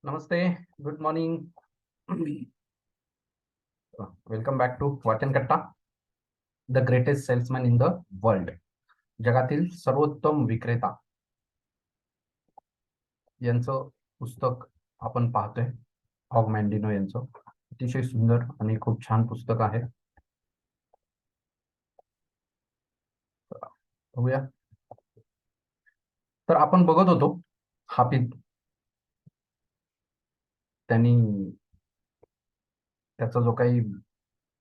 Namaste, good morning. Welcome back to Vachan Katta, the greatest salesman in the world. जगातील सर्वोत्तम विक्रेता यांचं पुस्तक आपण पाहतोय. ऑग मॅन्डिनो यांचं अतिशय सुंदर आणि खूप छान पुस्तक आहे. बघूया. तर आपण बघत होतो हाफिज, त्यांनी त्याचा जो काही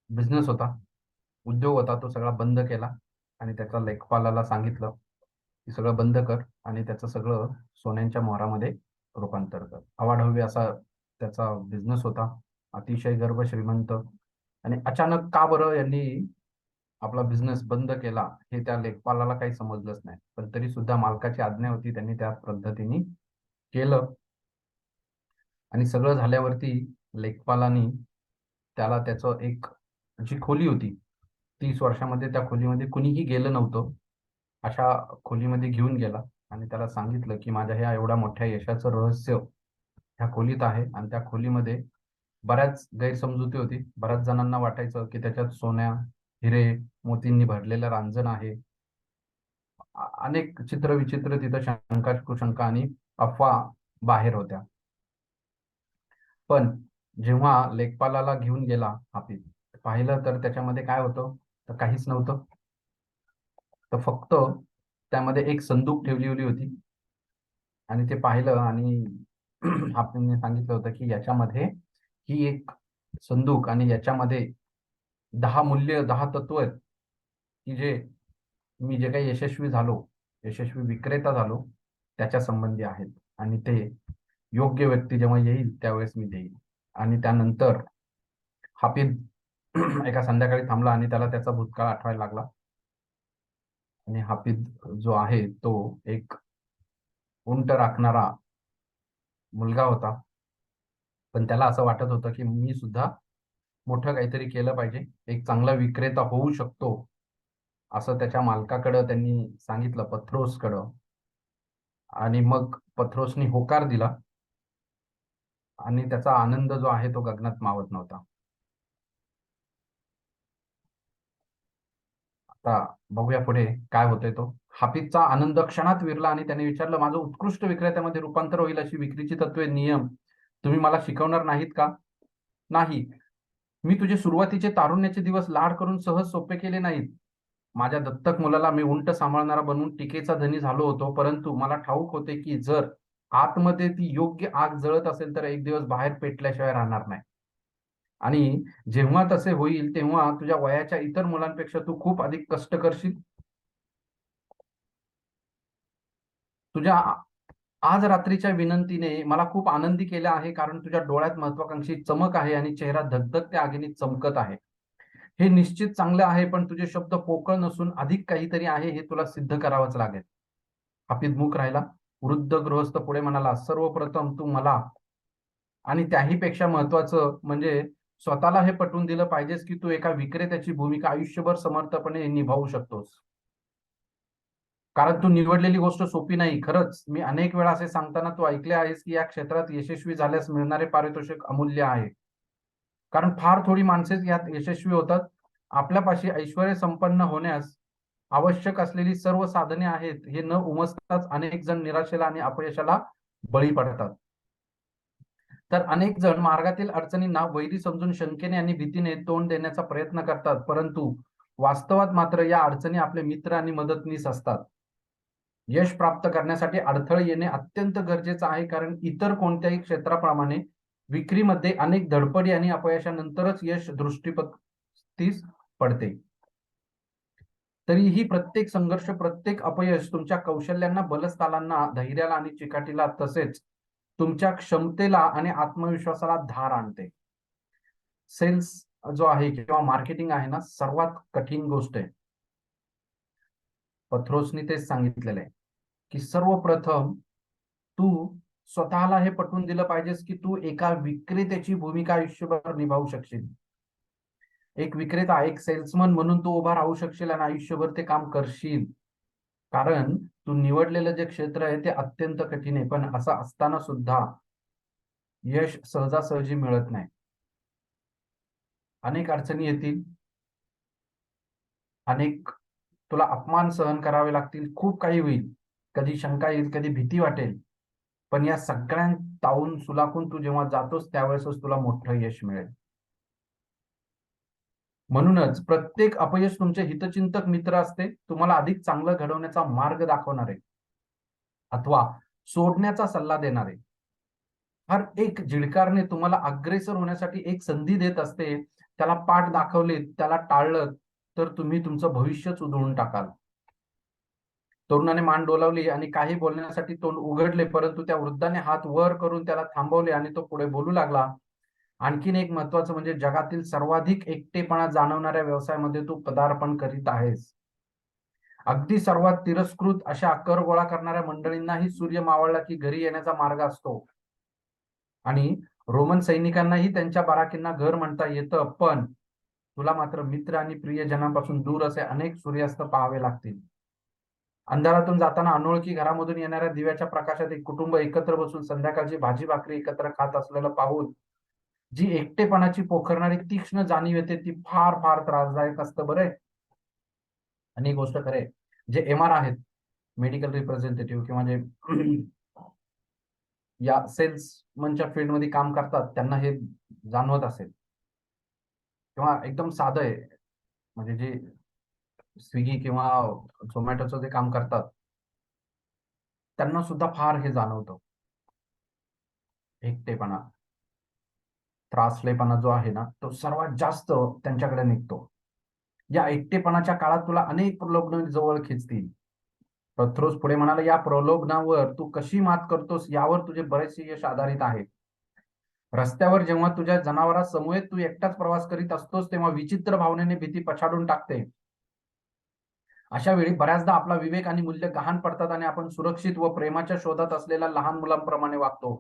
बिझनेस होता, उद्योग होता, तो सगळा बंद केला आणि त्याच्या लेखपालाला सांगितलं की सगळं बंद कर आणि त्याचं सगळं सोन्यांच्या मोहरामध्ये रूपांतर कर. अवाढव्य असा त्याचा बिझनेस होता, अतिशय गर्भ श्रीमंत. आणि अचानक का बरं यांनी आपला बिझनेस बंद केला हे त्या लेखपालाला काही समजलंच नाही. पण तरी सुद्धा मालकाची आज्ञा होती, त्यांनी त्या पद्धतीने केलं. आणि सगळं झाल्यावरती लेखपालांनी त्याला त्याचं एक जी खोली होती, 30 वर्षामध्ये त्या खोलीमध्ये कुणीही गेलं नव्हतं अशा खोलीमध्ये घेऊन गेला आणि त्याला सांगितलं की माझ्या ह्या एवढ्या मोठ्या यशाचं रहस्य ह्या खोलीत आहे. आणि त्या खोलीमध्ये बऱ्याच गैरसमजुती होती. बऱ्याच जणांना वाटायचं की त्याच्यात सोन्या, हिरे, मोतींनी भरलेलं रांजण आहे. अनेक चित्र विचित्र तिथं शंका कुशंका आणि अफवा बाहेर होत्या. पण जेव्हा लेखपालाला घेऊन गेला हाफिज, पाहिलं तर त्याच्यामध्ये काय होतं, तर काहीच नव्हतं. तर फक्त त्यामध्ये एक संदूक ठेवली होती आणि ते पाहिलं आणि आपण सांगितलं होतं की याच्यामध्ये ही एक संदूक आणि याच्यामध्ये 10 तत्व आहेत की जे मी जे काही यशस्वी विक्रेता झालो त्याच्या संबंधी आहेत आणि ते योग्य व्यक्ती जेव्हा येईल त्यावेळेस मी देईल. आणि त्यानंतर हाफिज एका संध्याकाळी थांबला आणि त्याला त्याचा भूतकाळ आठवायला लागला. आणि हाफिज जो आहे तो एक उंट राखणारा मुलगा होता. पण त्याला असं वाटत होतं की मी सुद्धा मोठं काहीतरी केलं पाहिजे, एक चांगला विक्रेता होऊ शकतो असं त्याच्या मालकाकडं त्यांनी सांगितलं, पत्रोसकडं. आणि मग पत्रोसनी होकार दिला आणि त्याचा आनंद जो आहे तो गगनात मावत नव्हता. आता बघूया पुढे काय होतंय. तो हाफिजचा आनंद क्षणात विरला आणि त्याने विचारलं, माझं उत्कृष्ट विक्रेत्यामध्ये रूपांतर होईल अशी विक्रीची तत्वे, नियम तुम्ही मला शिकवणार नाहीत का? नाही, मी तुझे सुरुवातीचे तारुण्याचे दिवस लाड करून सहज सोपे केले नाहीत. माझ्या दत्तक मुलाला मी उंट सांभाळणारा बनवून टीकेचा धनी झालो होतो, परंतु मला ठाऊक होते की जर आतमध्ये ती योग्य आग जळत असेल तर एक दिवस बाहेर पेटल्याशिवाय राहणार नाही. आणि जेव्हा तसे होईल तेव्हा तुझ्या वयाच्या इतर मुलांपेक्षा तू खूप अधिक कष्ट करशील. तुझ्या आज रात्रीच्या विनंतीने मला खूप आनंदी केले आहे, कारण तुझ्या डोळ्यात महत्वाकांक्षी चमक आहे आणि चेहरा धगधगत्या आगीने चमकत आहे. हे निश्चित चांगलं आहे, पण तुझे शब्द पोकळ नसून अधिक काहीतरी आहे हे तुला सिद्ध करावंच लागेल. हाफिज मूक राहिला. वृद्ध गृहस्थ पुढे म्हणाला, सर्वप्रथम तू मला आणि त्याही पेक्षा महत्वाचं म्हणजे स्वतःला हे पटवून दिलं पाहिजेस की तू एका विक्रेत्याची भूमिका आयुष्यभर समर्थपणे निभावू शकतोस. कारण तू निवडलेली गोष्ट सोपी नाही. खरंच मी अनेक वेळा असे सांगताना तू ऐकले आहेस की या क्षेत्रात यशस्वी झाल्यास मिळणारे पारितोषिक अमूल्य आहे. कारण फार थोडी माणसेच यात यशस्वी होतात. आपल्यापाशी ऐश्वर्य संपन्न होण्यास आवश्यक असलेली सर्व साधने आहेत हे न उमजताच अनेक जण निराशेला आणि अपयशाला बळी पडतात. तर अनेक जण मार्गातील अडचणींना वैरी समजून शंकेने आणि भीतीने तोंड देण्याचा प्रयत्न करतात, परंतु वास्तवात मात्र या अडचणी आपले मित्र आणि मदतनीस असतात. यश प्राप्त करण्यासाठी अडथळे येणे अत्यंत गरजेचं आहे, कारण इतर कोणत्याही क्षेत्राप्रमाणे विक्रीमध्ये अनेक धडपडी आणि अपयशानंतरच यश दृष्टीस पडते. तरीही प्रत्येक संघर्ष, प्रत्येक अपयश तुमच्या कौशल्यांना, बलस्थानांना, धैर्याला आणि चिकाटीला, तसेच तुमच्या क्षमतेला आणि आत्मविश्वासाला धार आणते. सेल्स जो आहे किंवा मार्केटिंग आहे ना, सर्वात कठीण गोष्ट आहे. पत्रोसनी तेच सांगितलेलं आहे की सर्वप्रथम तू स्वतःला हे पटवून दिलं पाहिजेस की तू एका विक्रेत्याची भूमिका आयुष्यभर निभावू शकशील. एक विक्रेता, एक सेल्समन म्हणून तू उभा राहू शकशील आणि आयुष्यभर ते काम करशील. कारण तू निवडलेलं जे क्षेत्र आहे ते अत्यंत कठीण आहे. पण असं असताना सुद्धा यश सहजासहजी मिळत नाही. अनेक अडचणी येतील, अनेक तुला अपमान सहन करावे लागतील, खूप काही होईल. कधी शंका येईल, कधी भीती वाटेल. पण या सगळ्या तावून सुलाखून तू जेव्हा जातोस त्यावेळेसच तुला मोठं यश मिळेल. म्हणूनच प्रत्येक अपयश तुमचे हितचिंतक मित्र असते, तुम्हाला अधिक चांगलं घडवण्याचा मार्ग दाखवणारे अथवा सोडण्याचा सल्ला देणारे. हर एक झिडकारने तुम्हाला अग्रेसर होण्यासाठी एक संधी देत असते. त्याला पाठ दाखवले, त्याला टाळलं तर तुम्ही तुमचं भविष्यच उधळून टाकाल. तरुणाने मान डोलावली आणि काही बोलण्यासाठी तोंड उघडले, परंतु त्या वृद्धाने हात वर करून त्याला थांबवले आणि तो पुढे बोलू लागला. आणखीन एक महत्वाचं म्हणजे जगातील सर्वाधिक एकटेपणा जाणवणाऱ्या व्यवसायामध्ये तू पदार्पण करीत आहेस. अगदी सर्वात तिरस्कृत अशा कर गोळा करणाऱ्या मंडळींनाही सूर्य मावळला की घरी येण्याचा मार्ग असतो. आणि रोमन सैनिकांनाही त्यांच्या बाराकींना घर म्हणता येतं, पण तुला मात्र मित्र आणि प्रियजनांपासून दूर असे अनेक सूर्यास्त पाहावे लागतील. अंधारातून जाताना अनोळखी घरामधून येणाऱ्या दिव्याच्या प्रकाशात एक कुटुंब एकत्र बसून संध्याकाळची भाजी भाकरी एकत्र खात असलेलं पाहून जी एकटेपणाची पोखरणारी तीक्ष्ण जाणीव येते ती फार फार त्रासदायक असतं बरं. आणि ही गोष्ट खरे जे एमआर आहेत, मेडिकल रिप्रेझेंटेटिव्ह किंवा जे या सेल्समनच्या फील्डमध्ये काम करतात त्यांना हे जाणवत असेल. किंवा एकदम साधं आहे, म्हणजे जे स्विगी किंवा झोमॅटोचं जे काम करतात त्यांना सुद्धा फार हे जाणवतं. एकटेपणा, त्रासलेपणा जो आहे ना तो सर्वात जास्त त्यांच्याकडे निघतो. या एकटेपणाच्या काळात तुला अनेक प्रलोभन जवळ खिचतील. पत्रोस पुढे म्हणाला, या प्रलोभनावर तू कशी मात करतोस यावर तुझे बरेचसे यश आधारित आहे. रस्त्यावर जेव्हा तुझ्या जनावरांसमवेत तू एकटाच प्रवास करीत असतोस तेव्हा विचित्र भावनेने भीती पछाडून टाकते. अशा वेळी बऱ्याचदा आपला विवेक आणि मूल्य गहाण पडतात आणि आपण सुरक्षित व प्रेमाच्या शोधात असलेल्या लहान मुलांप्रमाणे वागतो.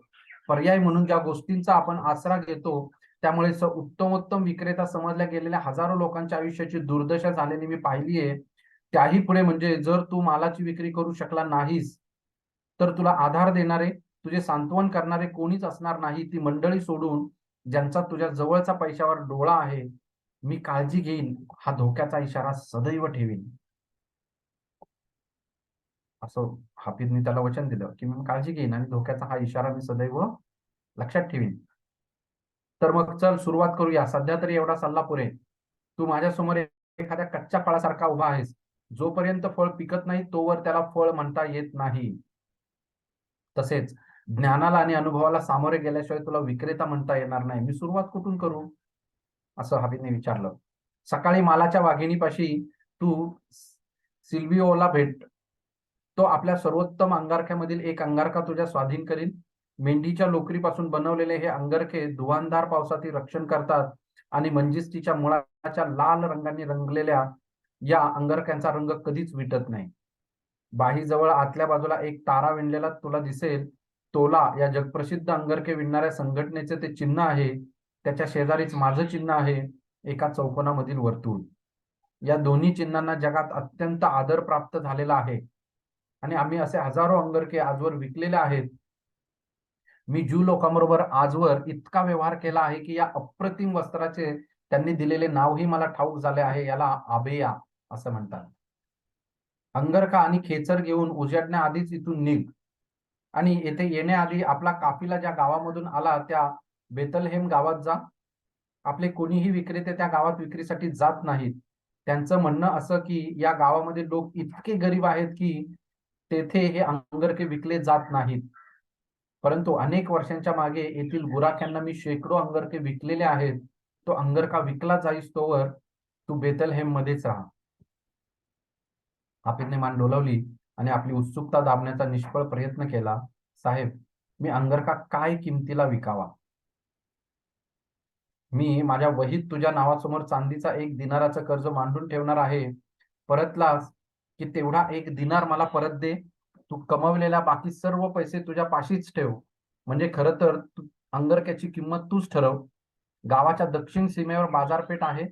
पर्याय म्हणून ज्या गोष्टींचा आपण आसरा घेतो त्यामुळे उत्तमोत्तम विक्रेता समजल्या गेलेल्या हजारो लोकांच्या आयुष्याची दुर्दशा झालेली मी पाहिलीये. त्याही पुढे म्हणजे जर तू मालाची विक्री करू शकला नाहीस तर तुला आधार देणारे, तुझे सांत्वन करणारे कोणीच असणार नाही. ती मंडळी सोडून ज्यांचा तुझ्या जवळचा पैशावर डोळा आहे. मी काळजी घेईन हा धोक्याचा इशारा सदैव ठेवीन. असं हाफिजने त्याला वचन दिलं की मी काळजी घेईन आणि धोक्याचा हा इशारा मी सदैव लक्षात ठेवीन. तर मग चल सुरुवात करूया. सध्या तरी एवढा सल्ला पुरे. तू माझ्यासमोर एखाद्या कच्च्या फळासारखा उभा आहेस. जोपर्यंत फळ पिकत नाही तोवर त्याला फळ म्हणता येत नाही. तसेच ज्ञानाला आणि अनुभवाला सामोरे गेल्याशिवाय तुला विक्रेता म्हणता येणार नाही. मी सुरुवात कुठून करू असं हाफिजने विचारलं. सकाळी मालाच्या वाघिणीपाशी तू सिल्विओला भेट. तो आपल्या सर्वोत्तम अंगारख्यामधील एक अंगारका तुझ्या स्वाधीन करील. मेंढीच्या लोकरीपासून बनवलेले हे अंगारखे धुवांधार पावसातील रक्षण करतात आणि मंजिष्ठीच्या मुळाच्या लाल रंगाने रंगलेल्या या अंगारक्यांचा रंग कधीच विटत नाही. बाहीजवळ आतल्या बाजूला एक तारा विणलेला तुला दिसेल. तोला या जगप्रसिद्ध अंगारखे विणणाऱ्या संघटनेचे ते चिन्ह आहे. त्याच्या शेजारीच माझं चिन्ह आहे, एका चौकोनामधील वर्तुळ. या दोन्ही चिन्हांना जगात अत्यंत आदर प्राप्त झालेला आहे आणि आम्ही असे हजारो अंगारखे आजवर विकलेले आहेत. मी ज्यू लोकांबरोबर आजवर इतका व्यवहार केला आहे की या अप्रतिम वस्त्राचे त्यांनी दिलेले नावही मला ठाऊक झाले आहे. याला आबेया असं म्हणतात. अंगरखा आणि खेचर घेऊन उजेडण्याआधीच इथून निघ आणि येथे येण्याआधी आपला काफिला ज्या गावामधून आला त्या बेथलहेम गावात जा. आपले कोणीही विक्रेते त्या गावात विक्रीसाठी जात नाहीत. त्यांचं म्हणणं असं की या गावामध्ये लोक इतके गरीब आहेत की तेथे हे अंगरखे विकले जात नाहीत. परंतु अनेक वर्षांच्या मागे येथील गुराख्यांना मी शेकडो अंगरखे विकलेले आहेत. तो अंगरखा विकला जाईस तोवर तू बेथलहेम मध्येच राहा. हाफिजने मान डोलावली आणि आपली उत्सुकता दाबण्याचा निष्फळ प्रयत्न केला. साहेब, मी अंगरखा काय किमतीला विकावा? मी माझ्या वहीत तुझ्या नावासमोर चांदीचा 1 दिनाराचं कर्ज मांडून ठेवणार आहे. परतलास की तेवढा 1 दिनार मला परत दे. तू कमवलेल्या बाकी सर्व पैसे तुझ्या पाशीच ठेव. म्हणजे खरं तर अंगरख्याची किंमत तूच ठरव. गावाच्या दक्षिण सीमेवर बाजारपेठ आहे.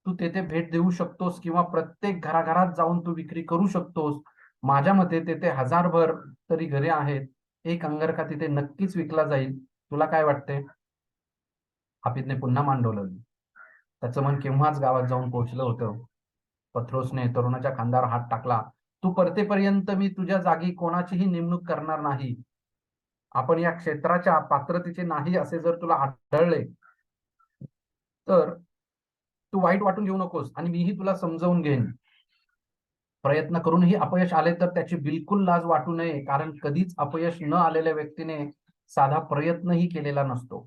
तू तेथे भेट देऊ शकतोस किंवा प्रत्येक घराघरात जाऊन तू विक्री करू शकतोस. माझ्या मते तेथे हजारभर तरी घरे आहेत. एक अंगरखा तिथे नक्कीच विकला जाईल. तुला काय वाटते? हाफिजने पुन्हा मान डोलावली. त्याचं मन केव्हाच गावात जाऊन पोहोचलं होतं. पत्रोसने तरुणाच्या खांद्यावर हात टाकला. तू परतेपर्यंत मी तुझ्या जागी कोणाचीही नेमणूक करणार नाही. आपण या क्षेत्राच्या पात्रतेचे नाही असे जर तुला आढळले तर तू वाईट वाटून घेऊ नकोस आणि मीही तुला समजावून घेईन. प्रयत्न करूनही अपयश आले तर त्याची बिलकुल लाज वाटू नये, कारण कधीच अपयश न आलेल्या व्यक्तीने साधा प्रयत्नही केलेला नसतो.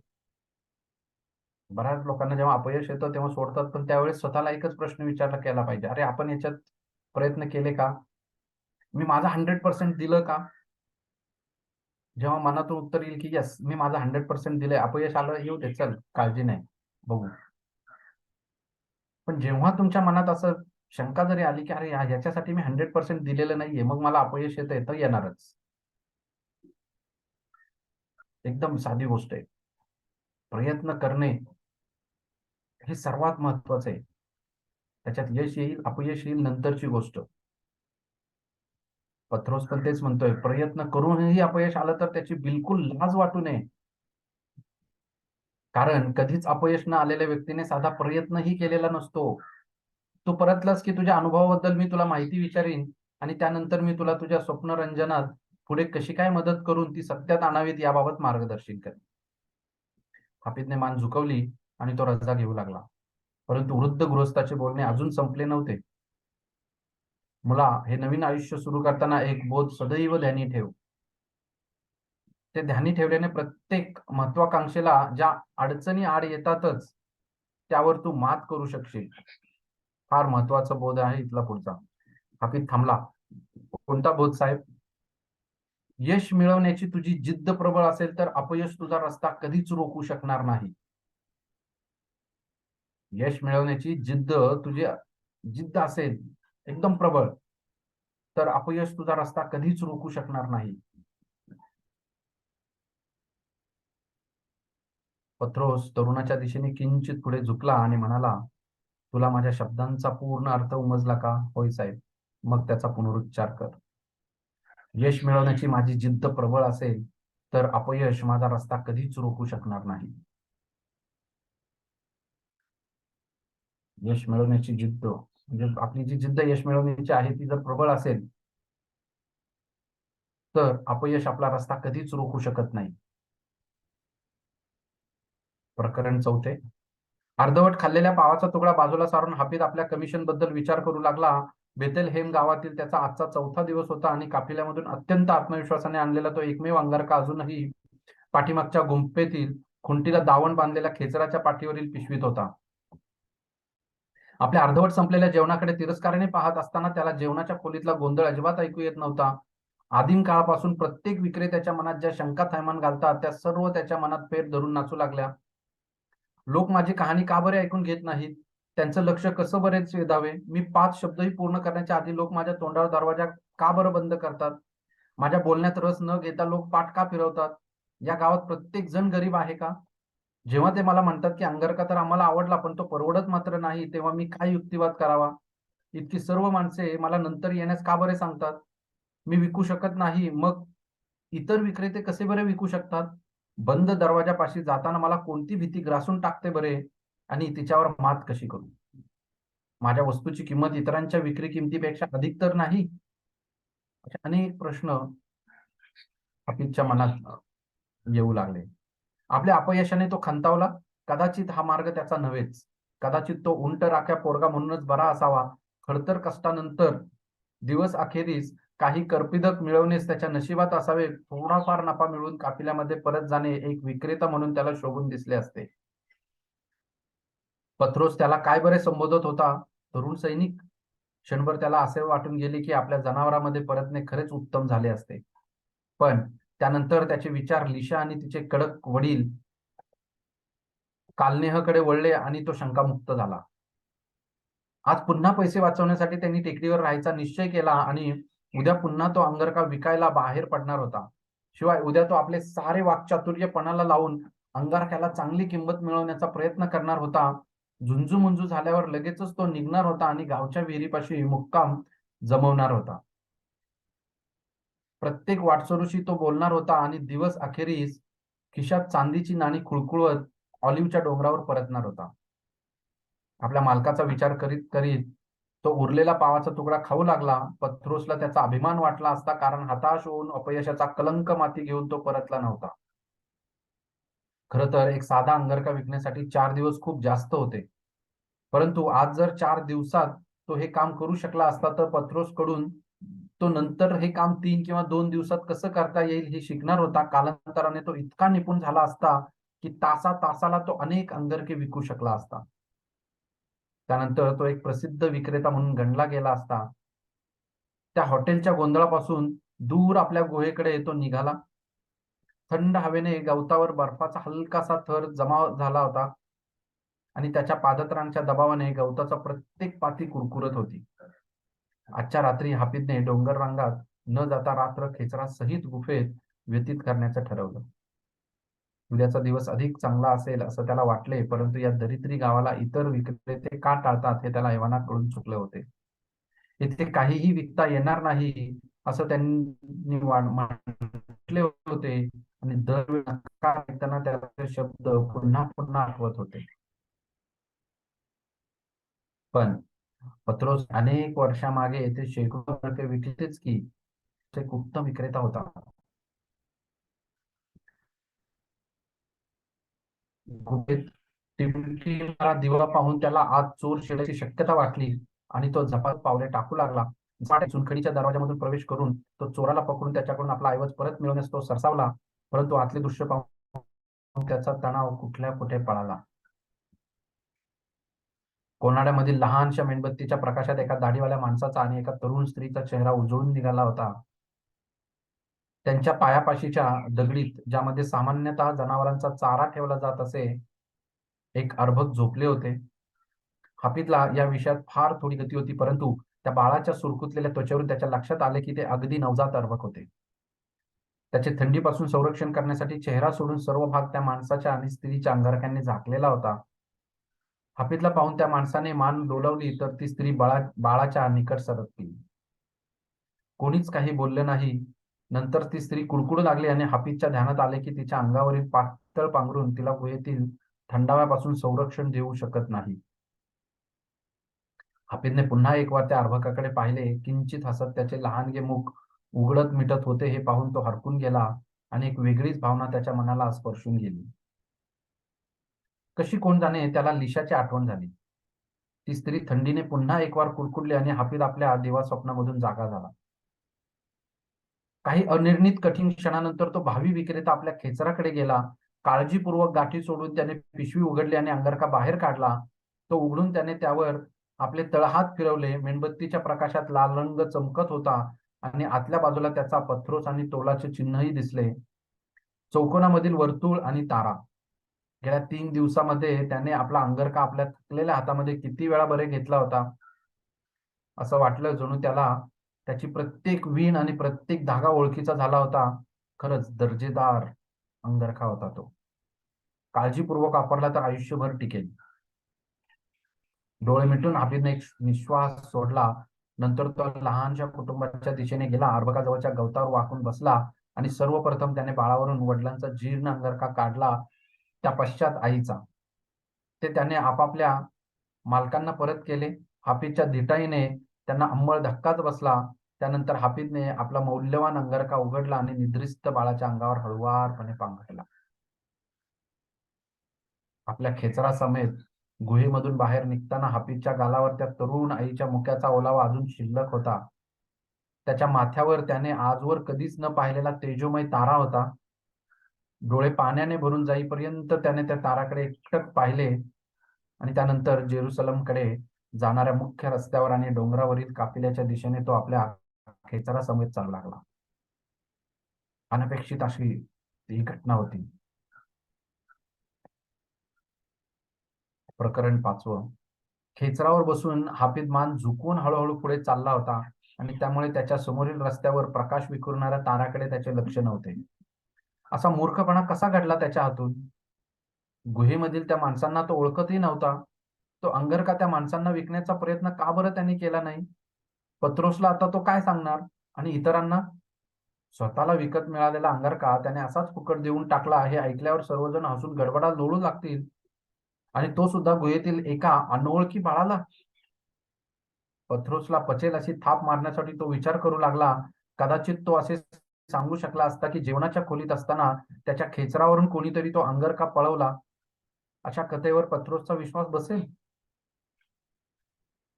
बऱ्याच लोकांना जेव्हा अपयश येतं तेव्हा सोडतात, पण त्यावेळेस स्वतःला एकच प्रश्न विचारला केला पाहिजे, अरे आपण याच्यात प्रयत्न केले का? मी माझा 100% दिलं का? जेव्हा मनातून उत्तर येईल की यस मी माझा 100% दिलंय, अपयश आलं येऊ दे, चल काळजी नाही, बघू. पण जेव्हा तुमच्या मनात असं शंका जरी आली की अरे ह्याच्यासाठी मी 100% दिलेलं नाहीये, मग मला अपयश येतंय, तर येणारच. एकदम साधी गोष्ट आहे. प्रयत्न करणे हे सर्वात महत्वाचं आहे. त्याच्यात यश येईल अपयश येईल नंतरची गोष्ट. पत्रोस पण तेच म्हणतोय, प्रयत्न करूनही अपयश आलं तर त्याची बिलकुल लाज वाटू नये. कारण कधीच अपयश न आलेल्या व्यक्तीने साधा प्रयत्नही केलेला नसतो. तू परतलास की तुझ्या अनुभवाबद्दल मी तुला माहिती विचारीन आणि त्यानंतर मी तुला तुझ्या स्वप्नरंजनात पुढे कशी काय मदत करून ती सत्यात आणावीत याबाबत मार्गदर्शन करेन. हाफिजने मान झुकवली आणि तो रजा घेऊ लागला. परंतु वृद्ध गृहस्थाचे बोलणे अजून संपले नव्हते. मुला, हे नवीन आयुष्य सुरू करताना एक बोध सदैव ध्यानी ठेव. ते ध्यानी ठेवल्याने प्रत्येक महत्वाकांक्षेला ज्या अडचणी आड येतातच त्यावर तू मात करू शकशील. फार महत्वाचा बोध आहे इथला पुढचा. हाफिज थांबला. कोणता बोध साहेब? यश मिळवण्याची तुझी जिद्द प्रबळ असेल तर अपयश तुझा रस्ता कधीच रोखू शकणार नाही. यश मिळवण्याची तुझी जिद्द असेल एकदम प्रबळ, तर अपयश तुझा रस्ता कधीच रोखू शकणार नाही. पत्रोस तरुणाच्या दिशेने किंचित पुढे झुकला आणि म्हणाला, तुला माझ्या शब्दांचा पूर्ण अर्थ उमजला का? होय साहेब. मग त्याचा पुनरुच्चार कर. यश मिळवण्याची माझी जिद्द प्रबळ असेल तर अपयश माझा रस्ता कधीच रोखू शकणार नाही. यश मिळवण्याची जिद्द म्हणजे आपली जी जिद्द यश मिळवण्याची आहे ती जर प्रबळ असेल तर अपयश आपला रस्ता कधीच रोखू शकत नाही. प्रकरण 4. अर्धवट खाल्लेल्या पावाचा तुकडा बाजूला सारून हाफिज आपल्या कमिशन बद्दल विचार करू लागला. बेथलहेम गावातील त्याचा आजचा 4था दिवस होता आणि काफिल्यामधून अत्यंत आत्मविश्वासाने आणलेला तो एकमेव अंगारका अजूनही पाठीमागच्या गुंफेतील खुंटीला दावण बांधलेल्या खेचराच्या पाठीवरील पिशवीत होता. आपल्या अर्धवट संपलेल्या जेवणाकडे तिरस्काराने पाहत असताना त्याला जेवणाच्या खोलीतला गोंधळ अजिबात ऐकू येत नव्हता. आदिम काळापासून प्रत्येक विक्रेत्याच्या मनात ज्या शंका थैमान घालतात त्या सर्व त्याच्या मनात पेट धरून नाचू लागल्या. लोक माझी कहाणी का बरे ऐकून घेत नाहीत? त्यांचं लक्ष कसं बरेच वेधावे? मी 5 शब्दही पूर्ण करण्याच्या आधी लोक माझ्या तोंडावर दरवाजा का बरं बंद करतात? माझ्या बोलण्यात रस न घेता लोक पाठ का फिरवतात? या गावात प्रत्येक जण गरीब आहे का? जेव्हा ते मला म्हणतात की अंगारका तर आम्हाला आवडला पण तो परवडत मात्र नाही, तेव्हा मी काय युक्तिवाद करावा? इतकी सर्व माणसे मला नंतर येण्यास का बरे सांगतात? मी विकू शकत नाही, मग इतर विक्रेते कसे बरे विकू शकतात? बंद दरवाजापाशी जाताना मला कोणती भीती ग्रासून टाकते बरे आणि तिच्यावर मात कशी करू? माझ्या वस्तूची किंमत इतरांच्या विक्री किमतीपेक्षा अधिक तर नाही? असे अनेक प्रश्न हाफिजच्या मनात येऊ लागले. आपल्या अपयशाने तो खंतावला. कदाचित हा मार्ग त्याचा नव्हेच. कदाचित तो उंट राख्या पोरगा म्हणूनच बरा असावा. खडतर कष्टानंतर दिवस अखेरीस काही कर्पिदक मिळवणेच त्याच्या नशिबात असावे. थोडाफार नफा मिळवून काफिल्यामध्ये परत जाणे एक विक्रेता म्हणून त्याला शोभून दिसले असते. पत्रोस त्याला काय बरे संबोधत होता? तरुण सैनिक. क्षणभर त्याला असे वाटून गेले की आपल्या जनावरांमध्ये परतणे खरेच उत्तम झाले असते. पण त्यानंतर त्याचे विचार लिशा आणि तिचे कडक वडील कालनेहकडे वळले आणि तो शंकामुक्त झाला. आज पुन्हा पैसे वाचवण्यासाठी त्यांनी टेकडीवर राहायचा निश्चय केला आणि उद्या पुन्हा तो अंगरका विकायला बाहेर पडणार होता. शिवाय उद्या तो आपले सारे वाक्चातुर्य पणाला लावून अंगारक्याला चांगली किंमत मिळवण्याचा प्रयत्न करणार होता. झुंजू झाल्यावर लगेचच तो निघणार होता आणि गावच्या विहिरीपाशी मुक्काम जमवणार होता. प्रत्येक वाटसरूशी तो बोलणार होता आणि दिवस अखेरीस खिशात चांदीची नाणी खुळखुळवत ऑलिव्हच्या डोंगरावर परतणार होता. आपल्या मालकाचा विचार करीत करीत तो उरलेला पावाचा तुकडा खाऊ लागला. पत्रोसला त्याचा अभिमान वाटला असता, कारण हताश होऊन अपयशाचा कलंक माती घेऊन तो परतला नव्हता. खरं तर एक साधा अंगरखा विकण्यासाठी 4 दिवस खूप जास्त होते. परंतु आज जर 4 दिवसात तो हे काम करू शकला असता, तर पत्रोसकडून तो नंतर हे काम 3 किंवा 2 दिवसात कसं करता येईल हे शिकणार होता. कालांतराने तो इतका निपुण झाला असता की तासाला तो अनेक अंगरखे विकू शकला असता. त्यानंतर तो एक प्रसिद्ध विक्रेता म्हणून गणला गेला असता. त्या हॉटेलच्या गोंधळापासून दूर आपल्या गुहेकडे तो निघाला. थंड हवेने गवतावर बर्फाचा हलकासा थर जमा झाला होता आणि त्याच्या पादत्राणांच्या दबावाने गवताचा प्रत्येक पाती कुरकुरत होती. आजच्या रात्री हाफिजने डोंगर रांगात न जाता रात्र खेचरासहित गुफेत व्यतीत करण्याचं ठरवलं. उद्याचा दिवस अधिक चांगला असेल असं त्याला वाटले, परंतु या दरिद्री गावाला इतर विक्रेते का टाळतात हे त्याला एव्हाना कळून चुकले होते. इथे काहीही विकता येणार नाही असं त्यांनी म्हटले होते आणि दरवेळी नकार ऐकताना त्याचे शब्द पुन्हा पुन्हा आठवत होते. पण पत्रोस अनेक वर्षामागे येथे शेकडो अंगरखे विकलेच की. तो एक उत्तम विक्रेता होता. गुहेत टिमटिमणारा दिवा पाहून त्याला आत चोर शिरण्याची शक्यता वाटली आणि तो झपाट पावले टाकू लागला. झपाट्याने चुनखडीच्या दरवाजामधून प्रवेश करून तो चोराला पकडून त्याच्याकडून आपला ऐवज परत मिळवण्यास तो सरसावला. परंतु आतले दृश्य पाहून त्याचा तणाव कुठल्या कुठे पळाला. कोनाड्यामधील लहानशा मेणबत्तीच्या प्रकाशात एका दाढीवाल्या माणसाचा आणि एका तरुण स्त्रीचा चेहरा उजळून निघाला होता. त्यांच्या पायापाशीच्या दगडीत, ज्यामध्ये सामान्यतः जनावरांचा चारा ठेवला जात असे, एक अर्भक झोपले होते. हाफिजला या विषयात फार थोडी गती होती, परंतु त्या बाळाच्या सुरकुतलेल्या त्वचेवरून त्याच्या लक्षात आले की ते अगदी नवजात अर्भक होते. त्याचे थंडीपासून संरक्षण करण्यासाठी चेहरा सोडून सर्व भाग त्या माणसाच्या आणि स्त्रीच्या अंगारक्यांनी झाकलेला होता. हाफिजला पाहून त्या माणसाने मान डोलावली तर ती स्त्री बाळाच्या निकट सरकली. कोणीच काही बोलले नाही. नंतर ती स्त्री कुडकुडू लागली आणि हाफिजच्या ध्यानात आले की तिच्या अंगावरील पातळ पांघरून तिला गुहेतील थंडाव्यापासून संरक्षण देऊ शकत नाही. हाफिजने पुन्हा एक वार त्या अर्भकाकडे पाहिले. किंचित हसत त्याचे लहानगे मुख उघडत मिटत होते हे पाहून तो हरकून गेला आणि एक वेगळीच भावना त्याच्या मनाला स्पर्शून गेली. कशी कोण जाणे त्याला लिशाची आठवण झाली. ती स्त्री थंडीने पुन्हा एक वार कुडकुडली आणि हाफिज आपल्या दिवास्वप्नामधून जागा झाला. काही अनिर्णित कठीण क्षणानंतर तो भावी विक्रेता आपल्या खेचराकडे गेला. काळजीपूर्वक गाठी सोडून त्याने पिशवी उघडली आणि अंगरखा बाहेर काढला. तो उघडून त्याने त्यावर आपले तळहात फिरवले. मेणबत्तीच्या प्रकाशात लाल रंग चमकत होता आणि आतल्या बाजूला त्याचा पत्रोस आणि तोलाचे चिन्हही दिसले. चौकोनामधील वर्तुळ आणि तारा. गेल्या 3 दिवसामध्ये त्याने आपला अंगरखा आपल्या थकलेल्या हातामध्ये किती वेळा बरे घेतला होता. असं वाटलं जणू त्याला त्याची प्रत्येक वीण आणि प्रत्येक धागा ओळखीचा झाला होता. खरंच दर्जेदार अंगरखा होता तो. काळजीपूर्वक वापरला तर आयुष्यभर टिकेल. डोळे मिटून हाफिजने एक निश्वास सोडला. नंतर तो लहानशा कुटुंबाच्या दिशेने गेला. अर्भकाजवळच्या गवतावर वाकून बसला आणि सर्वप्रथम त्याने बाळावरून वडिलांचा जीर्ण अंगरखा काढला, त्या पश्चात आईचा. ते त्याने आपापल्या मालकांना परत केले. हाफिजच्या धिटाईने त्यांना अंमळ धक्काच बसला. त्यानंतर हाफिजने आपला मौल्यवान अंगरखा उघडला आणि निद्रिस्त बाळाच्या अंगावर हळुवारपणे पांघरला. आपल्या खेचरासमेत गुहेमधून बाहेर निघताना हाफिजच्या गालावर त्या तरुण आईच्या मुक्याचा ओलावा अजून शिल्लक होता. त्याच्या माथ्यावर त्याने आजवर कधीच न पाहिलेला तेजोमय तारा होता. डोळे पाण्याने भरून जाईपर्यंत त्याने त्या ताराकडे एकटक पाहिले आणि त्यानंतर जेरुसलमकडे जाणाऱ्या मुख्य रस्त्यावर आणि डोंगरावरील काफिल्याच्या दिशेने तो आपल्या खेचरासमेत चालू लागला. अनपेक्षित अशी ही घटना होती. प्रकरण 5. खेचरावर बसून हाफिज मान झुकवून हळूहळू पुढे चालला होता आणि त्यामुळे त्याच्या समोरील रस्त्यावर प्रकाश विखुरणाऱ्या ताराकडे त्याचे लक्ष नव्हते. असा मूर्खपणा कसा घडला त्याच्या हातून? गुहेमधील त्या माणसांना तो ओळखतही नव्हता. तो अंगरखा त्या माणसांना विकण्याचा प्रयत्न का बरं त्याने केला नाही? पत्रोसला आता तो काय सांगणार आणि इतरांना? स्वतःला विकत मिळालेला अंगारका त्याने असाच फुकट देऊन टाकला हे ऐकल्यावर सर्वजण हसून गडबडा लोळू लागतील. आणि तो सुद्धा गुहेतील एका अनोळखी बाळाला. पत्रोसला पचेल अशी थाप मारण्यासाठी तो विचार करू लागला. कदाचित तो असे सांगू शकला असता की जेवणाच्या खोलीत असताना त्याच्या खेचरावरून कोणीतरी तो अंगरका पळवला. अशा कथेवर पत्रोसचा विश्वास बसेल?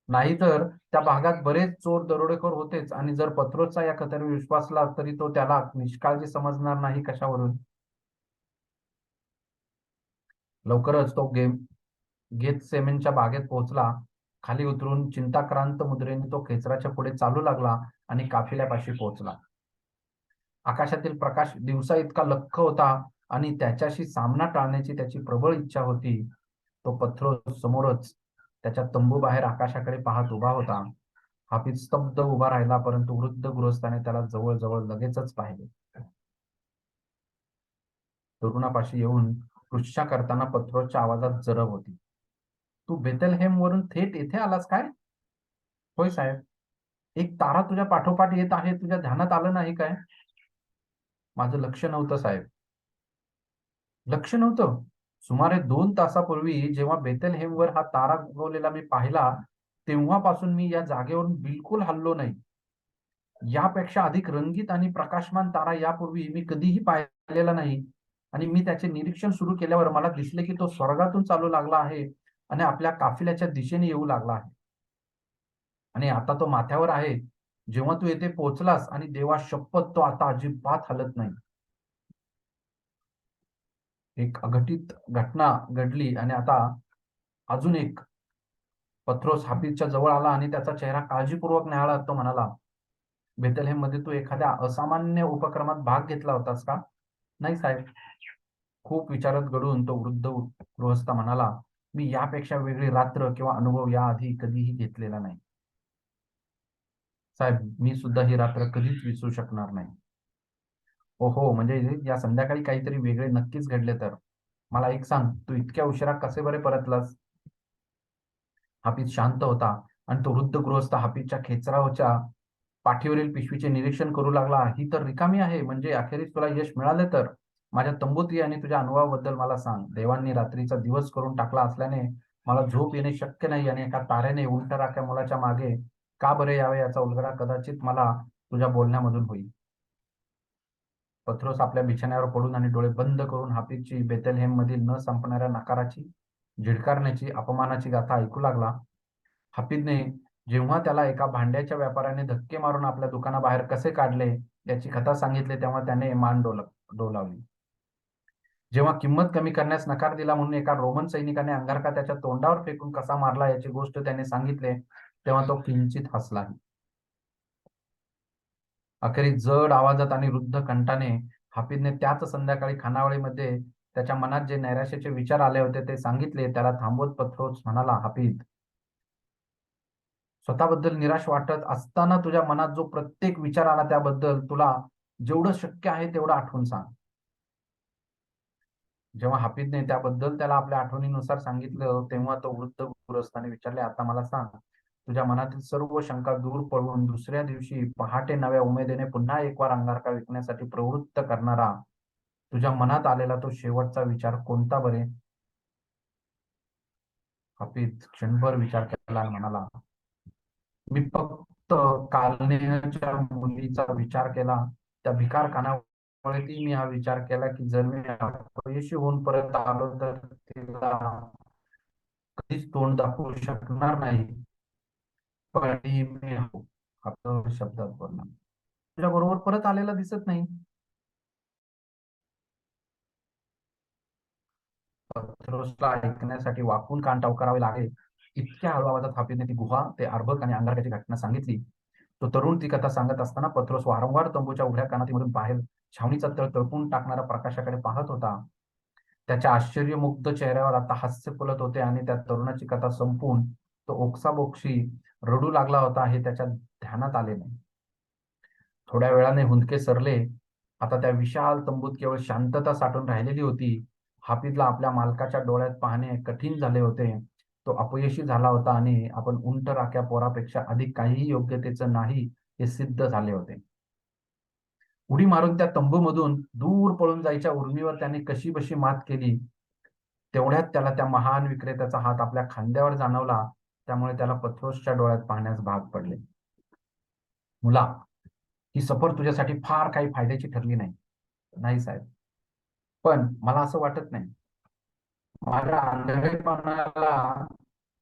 नाहीतर त्या भागात बरेच चोर दरोडेखोर होतेच आणि जर पत्रोसचा या कथेवर विश्वासला तरी तो त्याला निष्काळजी समजणार नाही कशावरून. लवकरच तो गेतसेमेनच्या बागेत पोहोचला. खाली उतरून चिंताक्रांत मुद्रेने तो खेचराच्या पुढे चालू लागला आणि काफिल्यापाशी पोहोचला. आकाशातील प्रकाश दिवसा इतका लख्ख होता आणि त्याच्याशी सामना टाळण्याची त्याची प्रबळ इच्छा होती. तो पत्रोस समोरच त्याच्या तंबू बाहेर आकाशाकडे पाहत उभा होता. हाफिज स्तब्ध उभा राहिला, परंतु वृद्ध गृहस्थाने त्याला जवळ लगेचच पाहिले. तरुणापाशी येऊन पृच्छा करताना पत्रोसच्या आवाजात जरब होती. तू बेथलहेम वरून थेट येथे आलास काय? होय साहेब. एक तारा तुझ्या पाठोपाठ येत आहे, तुझ्या ध्यानात आलं नाही काय? माझं लक्ष नव्हतं साहेब. लक्ष नव्हतं? सुमारे 2 तासापूर्वी जेव्हा बेथलहेमवर हा तारा उगवलेला मी पाहिला, तेव्हापासून मी या जागेवरून बिलकुल हललो नाही. यापेक्षा अधिक रंगीत आणि प्रकाशमान तारा यापूर्वी मी कधीही पाहिलेला नाही. आणि मी त्याचे निरीक्षण सुरू केल्यावर मला दिसले की तो स्वर्गातून चालू लागला आहे आणि आपल्या काफिल्याच्या दिशेने येऊ लागला आहे. आणि आता तो माथ्यावर आहे. जेव्हा तू येथे पोहोचलास आणि देवा शपथ तो आता अजिबात हलत नाही. एक अघटित घटना घडली आणि आता अजून एक. पत्रोस हाफिजच्या जवळ आला आणि त्याचा चेहरा काळजीपूर्वक न्याहाळत तो म्हणाला, बेथलहेम मध्ये तू एखाद्या असामान्य उपक्रमात भाग घेतला होतास का? नाही साहेब. खूप विचारात घडून तो वृद्ध गृहस्थ म्हणाला, मी यापेक्षा वेगळी रात्र किंवा अनुभव याआधी कधीही घेतलेला नाही. साहेब, मी सुद्धा ही रात्र कधीच विसरू शकणार नाही. ओहो, म्हणजे या संध्याकाळी काहीतरी वेगळे नक्कीच घडले तर. मला एक सांग, तू इतक्या उशिरा कसे बरे परतलास? हाफिज शांत होता आणि तो वृद्ध गृहस्थ हाफिजच्या खेचराच्या पाठीवरील पिशवीचे निरीक्षण करू लागला. ही तर रिकामी आहे, म्हणजे अखेरीस तुला यश मिळाले तर? माझ्या तंबूत ये आणि तुझ्या अनुभवाबद्दल मला सांग. देवांनी रात्रीचा दिवस करून टाकला असल्याने मला झोप येणे शक्य नाही आणि एका ताऱ्याने उलट्या राख्या मुलाच्या मागे का बरे यावे याचा उलगडा कदाचित मला तुझ्या बोलण्यामधून होईल. पत्रोस आपल्या बिछाण्यावर पडून आणि डोळे बंद करून हाफिजची बेथलहेम मधील न संपणाऱ्या नकाराची, झिडकारण्याची, अपमानाची गाथा ऐकू लागला. हाफिजने जेव्हा त्याला एका भांड्याच्या व्यापाऱ्याने धक्के मारून आपल्या दुकानाबाहेर कसे काढले याची कथा सांगितली, तेव्हा त्याने मान डोलावली. जेव्हा किंमत कमी करण्यास नकार दिला म्हणून एका रोमन सैनिकाने अंगारका त्याच्या तोंडावर फेकून कसा मारला याची गोष्ट त्याने सांगितले, तेव्हा तो किंचित हसलाही. अखेरीस जड आवाजात आणि रुद्ध कंठाने हाफिजने त्याच संध्याकाळी खानावळीमध्ये त्याच्या मनात जे नैराश्याचे विचार आले होते ते सांगितले. त्याला थांबवत पत्रोस म्हणाला, हाफिज, स्वतःबद्दल निराश वाटत असताना तुझ्या मनात जो प्रत्येक विचार आला त्याबद्दल तुला जेवढं शक्य आहे तेवढं आठवून सांग. जेव्हा हाफिजने त्याबद्दल त्याला आपल्या आठवणीनुसार सांगितलं, तेव्हा तो वृद्ध गृहस्थाने विचारले, आता मला सांग, तुझ्या मनातील सर्व शंका दूर पळवून दुसऱ्या दिवशी पहाटे नव्या उमेदीने पुन्हा एक वार अंगारका विकण्यासाठी प्रवृत्त करणारा तुझ्या मनात आलेला तो शेवटचा विचार कोणता बरे? हाफिज क्षणभर विचार केला आणि म्हणाला, मी फक्त कालनेच्या मुलीचा विचार केला. त्या भिकार कानावळीतही मी हा विचार केला की जर मी अपयशी होऊन परत आलो तर तिला कधीच तोंड दाखवू शकणार नाही. पण मी आपल्या शब्दात बोलला, तुझ्या बरोबर परत आलेला दिसत नाही. पत्रोसला ऐकण्यासाठी वाकून कान टवकारावे लागले. इतक्या हळू आवाजात हाफिजने ती गुहा, ते अर्भक आणि अंगारक्याची घटना सांगितली. तो तरुण ती कथा सांगत असताना पत्रोस वारंवार तंबूच्या उघड्या कानातीमधून बाहेर छावणीचा तळ तळपून टाकणाऱ्या प्रकाशाकडे पाहत होता. त्याच्या आश्चर्यमुग्ध चेहऱ्यावर आता हास्य फुलत होते आणि त्या तरुणाची कथा संपून तो ओक्साबोक्शी रडू लागला होता हे त्याच्या ध्यानात आले नाही. थोड्या वेळाने हुंदके सरले. आता त्या विशाल तंबूत केवळ शांतता साठून राहिलेली होती. हाफिजला आपल्या मालकाच्या डोळ्यात पाहणे कठीण झाले होते. तो अपयशी झाला होता आणि आपण उंट राख्या पोरापेक्षा अधिक काहीही योग्यतेचं नाही हे सिद्ध झाले होते. उडी मारून त्या तंबूमधून दूर पळून जायच्या उर्मीवर त्याने कशी बशी मात केली. तेवढ्यात त्याला त्या महान विक्रेत्याचा हात आपल्या खांद्यावर जाणवला. त्यामुळे त्याला पत्रोसच्या डोळ्यात पाहण्यास भाग पडले. मुला, ही सफर तुझ्यासाठी फार काही फायद्याची ठरली नाही. नाही साहेब, पण मला असं वाटत नाही. माझ्या आंधळेपणाला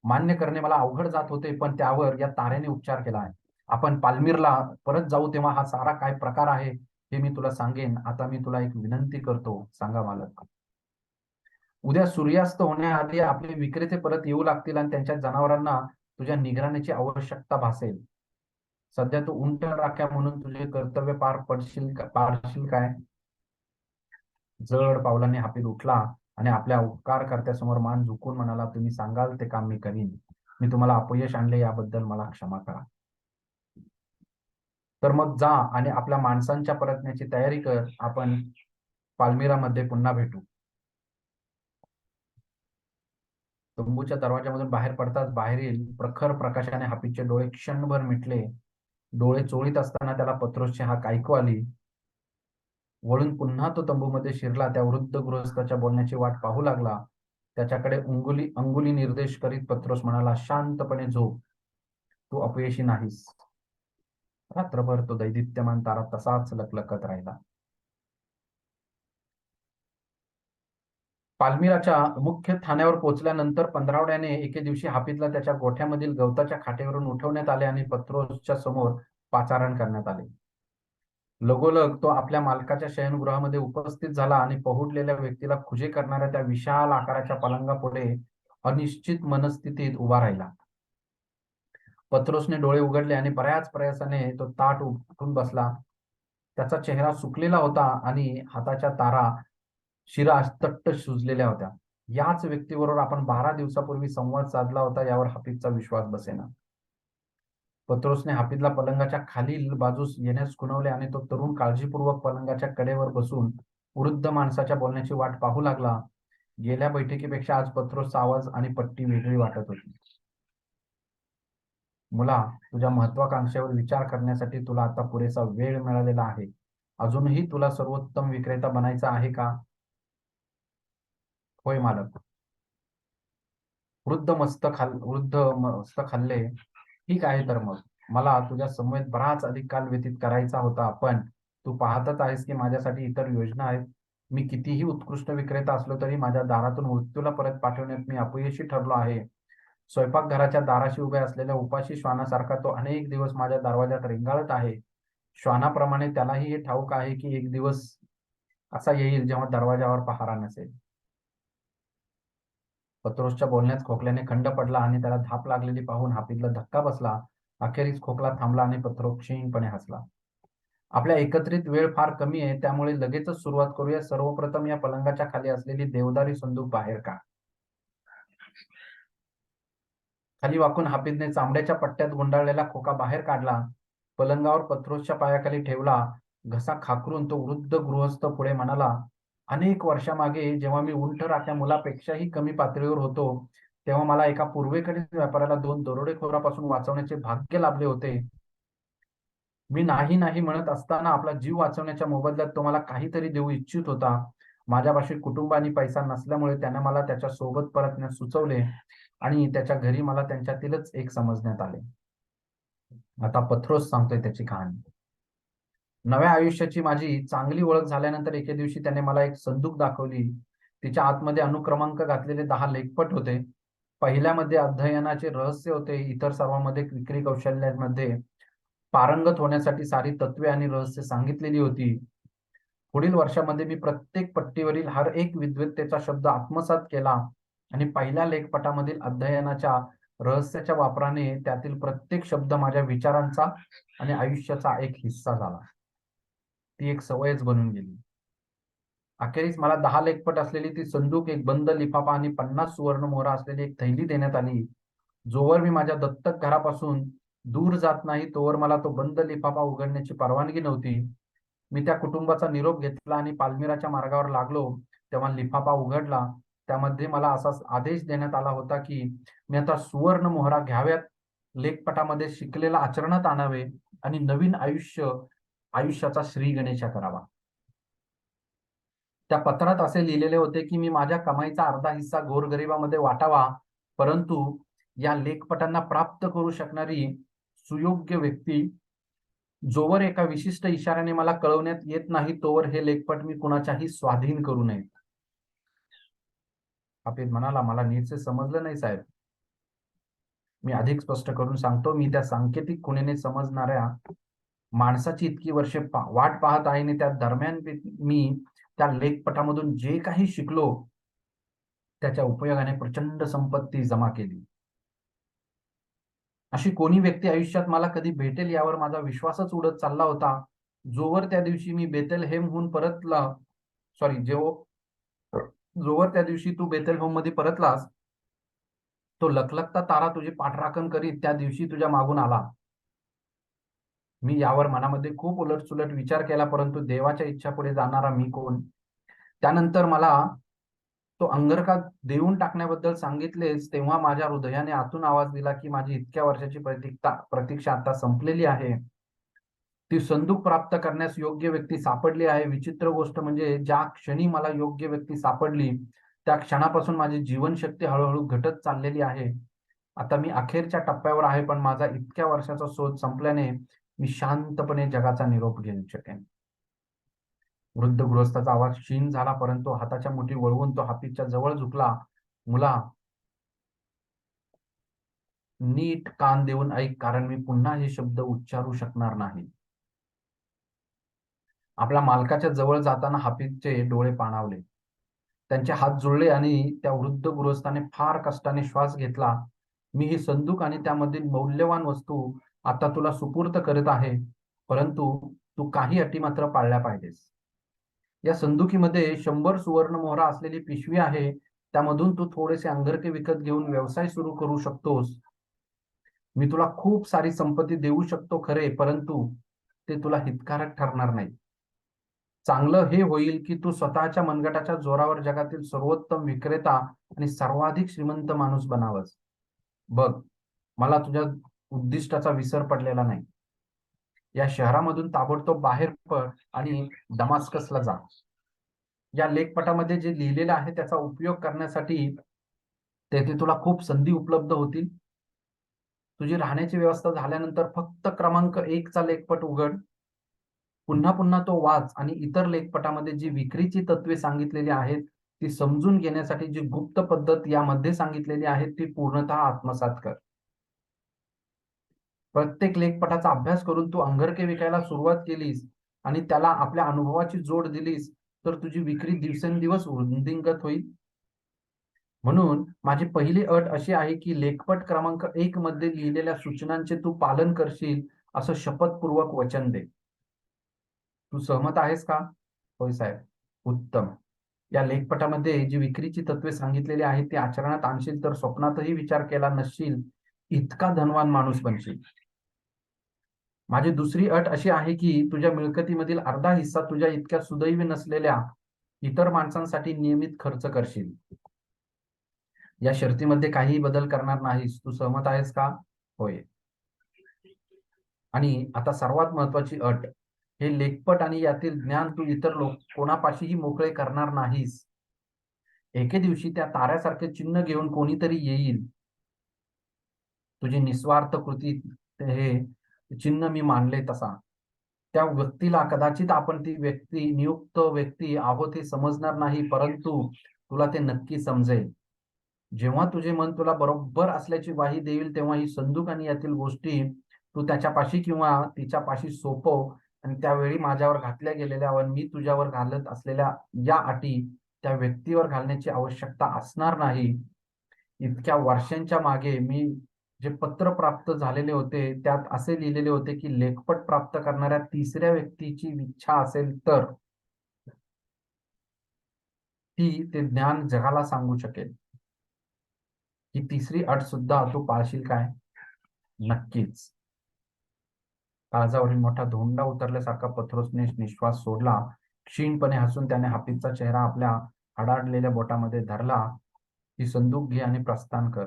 मान्य करणे मला अवघड जात होते, पण त्यावर या तारेने उपचार केला आहे. आपण पाल्मिरला परत जाऊ तेव्हा हा सारा काय प्रकार आहे हे मी तुला सांगेन. आता मी तुला एक विनंती करतो. सांगा मालक. उद्या सूर्यास्त होण्याआधी आपले विक्रेते परत येऊ लागतील आणि त्यांच्या जनावरांना तुझ्या निगराणीची आवश्यकता भासेल. सध्या तू उंट राख्या म्हणून तुझे कर्तव्य पारशील काय? जड पावलांनी हापीद उठला आणि आपल्या उपकारकर्त्यासमोर मान झुकून म्हणाला, तुम्ही सांगाल ते काम मी करीन. मी तुम्हाला अपयश आणले याबद्दल मला क्षमा करा. तर मग जा आणि आपल्या माणसांच्या परतण्याची तयारी कर. आपण पाल्मिरामध्ये पुन्हा भेटू. तंबूच्या दरवाजामधून बाहेर पडताच बाहेरील प्रखर प्रकाशाने हापीदचे डोळे क्षणभर मिटले. डोळे चोळीत असताना त्याला पत्रोसची हाक ऐकू आली. वळून पुन्हा तो तंबूमध्ये शिरला. त्या वृद्ध गृहस्थाच्या बोलण्याची वाट पाहू लागला. त्याच्याकडे अंगुली निर्देश करीत पत्रोस म्हणाला, शांतपणे झोप. तू अपयशी नाहीस. रात्रभर तो दैदिप्यमान तारा तसाच लकलकत राहिला. पाल्मिराच्या मुख्य ठाण्यावर पोहोचल्यानंतर पंधरावड्याने एके दिवशी हापीदला त्याच्या गोठ्यामधील गवताच्या खाटेवरून उठवण्यात आले आणि पत्रोसच्या समोर पाचारण करण्यात आले. लगोलग तो आपल्या मालकाच्या शयनगृहामध्ये उपस्थित झाला आणि पहुडलेल्या व्यक्तीला खुजे करणाऱ्या त्या विशाल आकाराच्या पलंगापुढे अनिश्चित मनस्थितीत उभा राहिला. पत्रोसने डोळे उघडले आणि बऱ्याच प्रयासाने तो ताठ उठून बसला. त्याचा चेहरा सुकलेला होता आणि हाताच्या तारा शिरा तट्ट सुजलेल्या होत्या. याच व्यक्तीबरोबर आपण 12 दिवसापूर्वी संवाद साधला होता यावर हाफिजचा विश्वास बसेना. पत्रोसने हाफिजला पलंगाच्या खालील बाजूस येण्यास खुणवले आणि तो तरुण काळजीपूर्वक पलंगाच्या कडेवर बसून वृद्ध माणसाच्या बोलण्याची वाट पाहू लागला. गेल्या बैठकीपेक्षा आज पत्रोसचा आवाज आणि पट्टी वेगळी वाटत होती. मुला, तुझ्या महत्वाकांक्षेवर विचार करण्यासाठी तुला आता पुरेसा वेळ मिळालेला आहे. अजूनही तुला सर्वोत्तम विक्रेता बनायचा आहे का? होय मालक. वृद्ध मस्त खाल्ले. ठीक आहे, तर मग मला तुझ्या समवेत बराच अधिक काल व्यतीत करायचा होता, पण तू पाहतच आहेस की माझ्यासाठी इतर योजना आहेत. मी कितीही उत्कृष्ट विक्रेता असलो तरी माझ्या दारातून मृत्यूला परत पाठवण्यात मी अपयशी ठरलो आहे. स्वयंपाकघराच्या दाराशी उभ्या असलेल्या उपाशी श्वानासारखा तो अनेक दिवस माझ्या दरवाजात रेंगाळत आहे. श्वानाप्रमाणे त्यालाही हे ठाऊक आहे की एक दिवस असा येईल जेव्हा दरवाजावर पहारा नसेल. पत्रोसच्या बोलण्यात खोकल्याने खंड पडला आणि त्याला धाप लागलेली पाहून हाफिजला धक्का बसला. अखेरीस खोकला थांबला आणि पत्रोस क्षीणपणे हसला. आपल्या एकत्रित वेळ फार कमी आहे, त्यामुळे लगेचच सुरुवात करूया. सर्वप्रथम या पलंगाच्या खाली असलेली देवदारी संदूक बाहेर काढ. खाली वाकून हाफिजने चामड्याच्या पट्ट्यात गुंडाळलेला खोका बाहेर काढला. पलंगावर पत्रोसच्या पायाखाली ठेवला. घसा खाकरून तो वृद्ध गृहस्थ पुढे म्हणाला, अनेक वर्षामागे जेव्हा मी उंट राख्या मुलापेक्षाही कमी पातळीवर होतो, तेव्हा मला एका पूर्वेकडील व्यापाऱ्याला 2 दरोडेखोरापासून वाचवण्याचे भाग्य लाभले होते. मी नाही नाही म्हणत असताना आपला जीव वाचवण्याच्या मोबदल्यात तो मला काहीतरी देऊ इच्छित होता. माझ्यापाशी कुटुंब आणि पैसा नसल्यामुळे त्याने मला त्याच्या सोबत परतण्यास सुचवले आणि त्याच्या घरी मला त्यांच्यातीलच एक समजण्यात आले. आता पत्रोस सांगतोय त्याची कहाणी. नव्या आयुष्याची माझी चांगली ओळख झाल्यानंतर एके दिवशी त्याने मला एक संदूक दाखवली. तिच्या आतमध्ये अनुक्रमांक घातलेले 10 लेखपट होते. पहिल्यामध्ये अध्ययनाचे रहस्य होते. इतर सर्वांमध्ये विक्री कौशल्यामध्ये पारंगत होण्यासाठी सारी तत्वे आणि रहस्य सांगितलेली होती. पुढील वर्षामध्ये मी प्रत्येक पट्टीवरील हर एक विद्वत्तेचा शब्द आत्मसात केला आणि पहिल्या लेखपटामधील अध्ययनाच्या रहस्याच्या वापराने त्यातील प्रत्येक शब्द माझ्या विचारांचा आणि आयुष्याचा एक हिस्सा झाला. ती एक सवयच बनून गेली. अखेरीस मला 10 लेखपट असलेली ती संदूक, एक बंद लिफाफा आणि 50 सुवर्णमोहरा असलेली एक थैली देण्यात आली. जोवर मी माझ्या दत्तक घरापासून दूर जात नाही तोवर मला तो बंद लिफाफा उघडण्याची परवानगी नव्हती. मी त्या कुटुंबाचा निरोप घेतला आणि पाल्मिराच्या मार्गावर लागलो तेव्हा लिफाफा उघडला. त्यामध्ये मला असा आदेश देण्यात आला होता की मी आता सुवर्ण मोहरा घ्याव्यात, लेखपटामध्ये शिकलेला आचरणात आणावे आणि नवीन आयुष्य आयुष्याचा श्री गणेशा करावा. त्या पत्रात असे लिहिलेले होते की मी माझ्या कमाईचा अर्धा हिस्सा गोरगरिबामध्ये वाटावा, परंतु या लेखपटांना प्राप्त करू शकणारी सुयोग्य व्यक्ती जोवर एका विशिष्ट इशाऱ्याने मला कळवण्यात येत नाही तोवर हे लेखपट मी कुणाच्याही स्वाधीन करू नये. हाफिज म्हणाला, मला नीटसे समजलं नाही साहेब. मी अधिक स्पष्ट करून सांगतो. मी त्या सांकेतिक खुणेने समजणाऱ्या माणसाची इतकी वर्षे वाट पाहत आहे आणि त्या दरम्यान मी त्या लेखपटामधून जे काही शिकलो त्याच्या उपयोगाने प्रचंड संपत्ती जमा केली. अशी कोणी व्यक्ती आयुष्यात मला कधी भेटेल यावर माझा विश्वासच उडत चालला होता. जोवर त्या दिवशी मी बेथलहेमहून परतला, सॉरी जोवर त्या दिवशी तू बेथलहेम मध्ये परतलास, तो लखलखता तारा तुझी पाठराखण करीत त्या दिवशी तुझ्या मागून आला. मी यावर मनामध्ये खूप उलटसुलट विचार केला, परंतु देवाच्या इच्छा पुढे जाणारा मी कोण. त्यानंतर मला तो अंगरखा देऊन टाकण्याबद्दल सांगितलेच तेव्हा माझ्या हृदयाने आतून आवाज दिला की माझी इतक्या वर्षाची प्रतीक्षा आता संपलेली आहे. ती संदूक प्राप्त करण्यास योग्य व्यक्ती सापडली आहे. विचित्र गोष्ट म्हणजे ज्या क्षणी मला योग्य व्यक्ती सापडली त्या क्षणापासून माझी जीवनशक्ती हळूहळू घटत चाललेली आहे. आता मी अखेरच्या टप्प्यावर आहे, पण माझा इतक्या वर्षाचा शोध संपल्याने मी शांतपणे जगाचा निरोप घेऊ शकेन. वृद्ध गृहस्थाचा आवाज क्षीण झाला, परंतु हाताच्या मुठी वळवून तो हाफिजच्या जवळ झुकला. मुला, नीट कान देऊन ऐक, कारण मी पुन्हा हे शब्द उच्चारू शकणार नाही. आपल्या मालकाच्या जवळ जाताना हाफिजचे डोळे पाणावले. त्यांचे हात जुळले आणि त्या वृद्ध गृहस्थाने फार कष्टाने श्वास घेतला. मी ही संदूक आणि त्यामधील मौल्यवान वस्तू आता तुला सुपूर्द करत आहे, परंतु तू काही अटी मात्र पाळल्या पाहिजेस. या संदुकीमध्ये 100 सुवर्णमोहरा असलेली पिशवी आहे. त्यामधून तू थोडेसे अंगरखे विकत घेऊन व्यवसाय सुरू करू शकतोस. मी तुला खूप सारी संपत्ती देऊ शकतो खरे, परंतु ते तुला हितकारक ठरणार नाही. चांगलं हे होईल की तू स्वतःच्या मनगटाच्या जोरावर जगातील सर्वोत्तम विक्रेता आणि सर्वाधिक श्रीमंत माणूस बनावस. बघ, मला तुझ्या उद्दिष्टाचा विसर पडलेला नाही. या शहरामधून ताबडतोब बाहेर पड आणि दमास्कसला जा. या लेखपटामध्ये जे लिहिलेलं आहे त्याचा उपयोग करण्यासाठी तेथे तुला खूप संधी उपलब्ध होतील. तुझी राहण्याची व्यवस्था झाल्यानंतर फक्त क्रमांक 1 चा लेखपट उघड. पुन्हा पुन्हा तो वाच आणि इतर लेखपटामध्ये जी विक्रीची तत्वे सांगितलेली आहेत ती समजून घेण्यासाठी जी गुप्त पद्धत यामध्ये सांगितलेली आहे ती पूर्णतः आत्मसात कर. प्रत्येक लेखपटाचा अभ्यास करून तू अंगरखे विकायला सुरुवात केलीस आणि त्याला आपल्या अनुभवाची जोड दिलीस तर तुझी विक्री दिवसेंदिवस वृद्धिंगत होईल. म्हणून माझी पहिली अट अशी आहे की लेखपट क्रमांक 1 मध्ये लिहिलेल्या सूचनांचे तू पालन करशील असं शपथपूर्वक वचन दे. तू सहमत आहेस का? होय साहेब. उत्तम. या लेखपटामध्ये जी विक्रीची तत्वे सांगितलेली आहेत ती आचरणात आणशील तर स्वप्नातही विचार केला नसशील इतका धनवान माणूस बनशील. माझी दुसरी अट अशी आहे की तुझ्या मिळकतीमधील अर्धा हिस्सा तुझ्या इतक्या सुदैवी नसलेल्या इतर माणसांसाठी नियमित खर्च करशील. या शर्तीमध्ये काहीही बदल करणार नाहीस. तू सहमत आहेस का? होय. आणि आता सर्वात महत्वाची अट, हे लेखपट आणि यातील ज्ञान तू इतर कोणापाशीही मोकळे करणार नाहीस. एके दिवशी त्या ताऱ्यासारखे चिन्ह घेऊन कोणीतरी येईल. तुझी निस्वार्थ कृती हे चिन्ह मी मानले तसा. त्या व्यक्तीला कदाचित आपण ती व्यक्ती नियुक्त व्यक्ती आहोत हे समजणार नाही, परंतु तुला ते नक्की समजेल. जेव्हा तुझे मन तुला बरोबर असल्याची ग्वाही देईल तेव्हा ही संदूक आणि यातील गोष्टी तू त्याच्यापाशी किंवा तिच्यापाशी सोपव आणि त्यावेळी माझ्यावर घातल्या गेलेल्या व मी तुझ्यावर घालत असलेल्या या अटी त्या व्यक्तीवर घालण्याची आवश्यकता असणार नाही. इतक्या वर्षांच्या मागे मी जे पत्र प्राप्त झालेले होते त्यात असे लिहिलेले होते की लेखपट प्राप्त करणाऱ्या तिसऱ्या व्यक्तीची इच्छा असेल तर ती ते ज्ञान जगाला सांगू शकेल. ही तिसरी अट सुद्धा तू पाळशील काय? नक्कीच. काळजावरील मोठा धोंडा उतरल्यासारखा पत्रोसने निश्वास सोडला. क्षीणपणे हसून त्याने हाफिजचा चेहरा आपल्या अडाडलेल्या बोटामध्ये धरला. ही संदूक घे आणि प्रस्थान कर.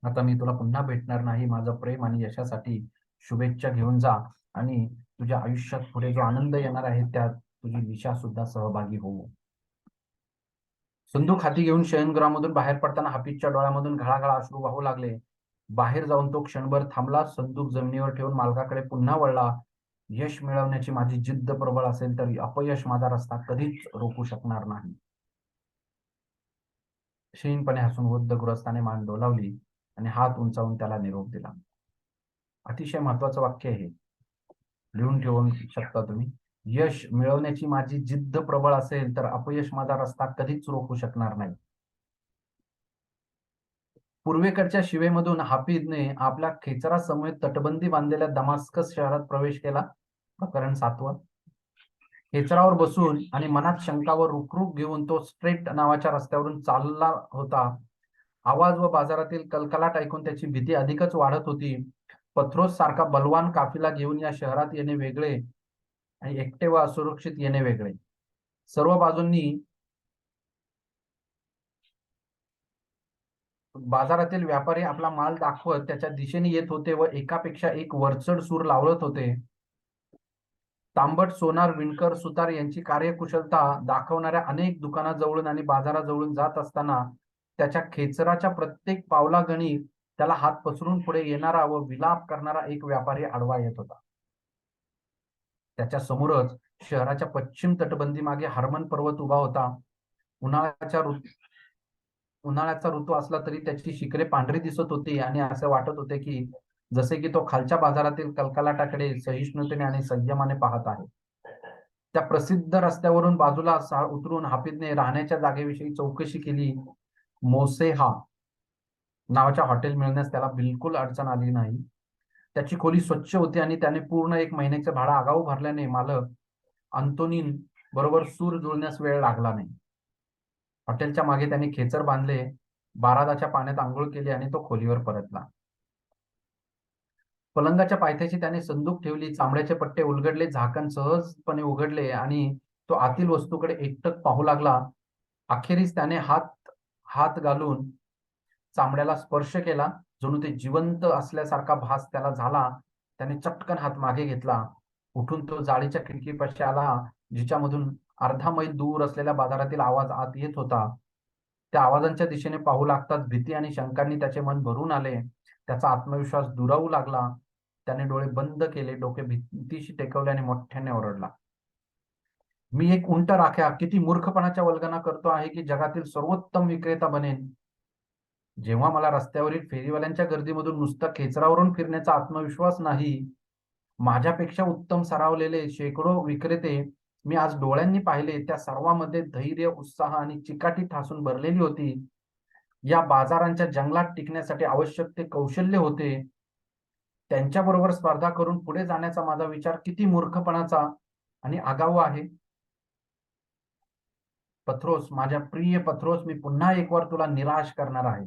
आता मी तुला पुन्हा भेटणार नाही. माझं प्रेम आणि यशासाठी शुभेच्छा घेऊन जा आणि तुझ्या आयुष्यात पुढे जो आनंद येणार आहे त्यात तुझी दिशा सुद्धा सहभागी होऊ. संदूक हाती घेऊन शयनगृहामधून बाहेर पडताना हाफिजच्या डोळ्यामधून घळाघळा अश्रू वाहू लागले. बाहेर जाऊन तो क्षणभर थांबला. संदूक जमिनीवर ठेवून मालकाकडे पुन्हा वळला. यश मिळवण्याची माझी जिद्द प्रबळ असेल तरी अपयश माझा रस्ता कधीच रोखू शकणार नाही. क्षीणपणे हसून वृद्ध गृहस्थाने मान डोलावली आणि हात उंचावून त्याला निरोप दिला. अतिशय महत्वाचं वाक्य आहे, लिहून ठेवून शकता तुम्ही. यश मिळवण्याची माझी जिद्द प्रबळ असेल तर अपयश माझा रस्ता कधीच रोखू शकणार नाही. पूर्वेकडच्या शिवेमधून हाफिजने आपल्या खेचरासमवेत तटबंदी बांधलेल्या दमास्कस शहरात प्रवेश केला. प्रकरण 7. खेचरावर बसून आणि मनात शंकावर रुखरुख घेऊन तो स्ट्रेट नावाच्या रस्त्यावरून चालला होता. आवाज व बाजारातील कलकलाट ऐकून त्याची भीती अधिकच वाढत होती. पत्रोस सारखा बलवान काफिला घेऊन या शहरात येणे वेगळे आणि एकटे व असुरक्षित येणे वेगळे. सर्व बाजूंनी बाजारातील व्यापारी आपला माल दाखवत त्याच्या दिशेने येत होते व एकापेक्षा एक वरचढ सूर लावत होते. तांबट, सोनार, विणकर, सुतार यांची कार्यकुशलता दाखवणाऱ्या अनेक दुकानाजवळून आणि बाजाराजवळून जात असताना त्याच्या खेचराच्या प्रत्येक पावलागणी त्याला हात पसरून पुढे येणारा व विलाप करणारा एक व्यापारी आडवा येत होता. त्याच्या समोरच शहराच्या पश्चिम तटबंदी मागे हरमन पर्वत उभा होता. उन्हाळ्याचा ऋतू असला तरी त्याची शिखरे पांढरी दिसत होती आणि असे वाटत होते की जसे की तो खालच्या बाजारातील कलकलाटाकडे सहिष्णुतेने आणि संयमाने पाहत आहे. त्या प्रसिद्ध रस्त्यावरून बाजूला उतरून हाफिजने राहण्याच्या जागेविषयी चौकशी केली. मोसेहा नावाच्या हॉटेल मिळण्यास त्याला बिलकुल अडचण आली नाही. त्याची खोली स्वच्छ होती आणि त्याने पूर्ण 1 महिन्याचे भाडं आगाऊ भरल्याने मालक अंतोनीन बरोबर सूर जुळण्यास वेळ लागला नाही. हॉटेलच्या मागे त्याने खेचर बांधले, बारादाच्या पाण्यात आंघोळ केली आणि तो खोलीवर परतला. पलंगाच्या पायथ्याशी त्याने संदूक ठेवली. चामड्याचे पट्टे उलगडले, झाकण सहजपणे उघडले आणि तो आतील वस्तूकडे एकटक पाहू लागला. अखेरीस त्याने हात हात घालून चामड्याला स्पर्श केला. जणू ते जिवंत असल्यासारखा भास त्याला झाला. त्याने चटकन हात मागे घेतला. उठून तो जाळीच्या खिडकीपाशी आला, जिच्यामधून अर्धा मैल दूर असलेल्या बाजारातील आवाज आत येत होता. त्या आवाजांच्या दिशेने पाहू लागताच भीती आणि शंकांनी त्याचे मन भरून आले. त्याचा आत्मविश्वास दुरावू लागला. त्याने डोळे बंद केले, डोके भिंतीशी टेकवले आणि मोठ्याने ओरडला, मी एक उंट राख्या किती मूर्खपणाच्या वल्गना करतो आहे की जगातील सर्वोत्तम विक्रेता बनेन. जेव्हा मला रस्त्यावरील फेरीवाल्यांच्या गर्दीमधून नुसता खेचरावरून फिरण्याचा आत्मविश्वास नाही, माझ्यापेक्षा उत्तम सरावलेले शेकडो विक्रेते मी आज डोळ्यांनी पाहिले. त्या सर्वांमध्ये धैर्य, उत्साह आणि चिकाटी ठासून भरलेली होती. या बाजारांच्या जंगलात टिकण्यासाठी आवश्यक ते कौशल्य होते. त्यांच्याबरोबर स्पर्धा करून पुढे जाण्याचा माझा विचार किती मूर्खपणाचा आणि आगाऊ आहे. पत्रोस, माझ्या प्रिय पत्रोस, मी पुन्हा एकवार तुला निराश करणार आहे.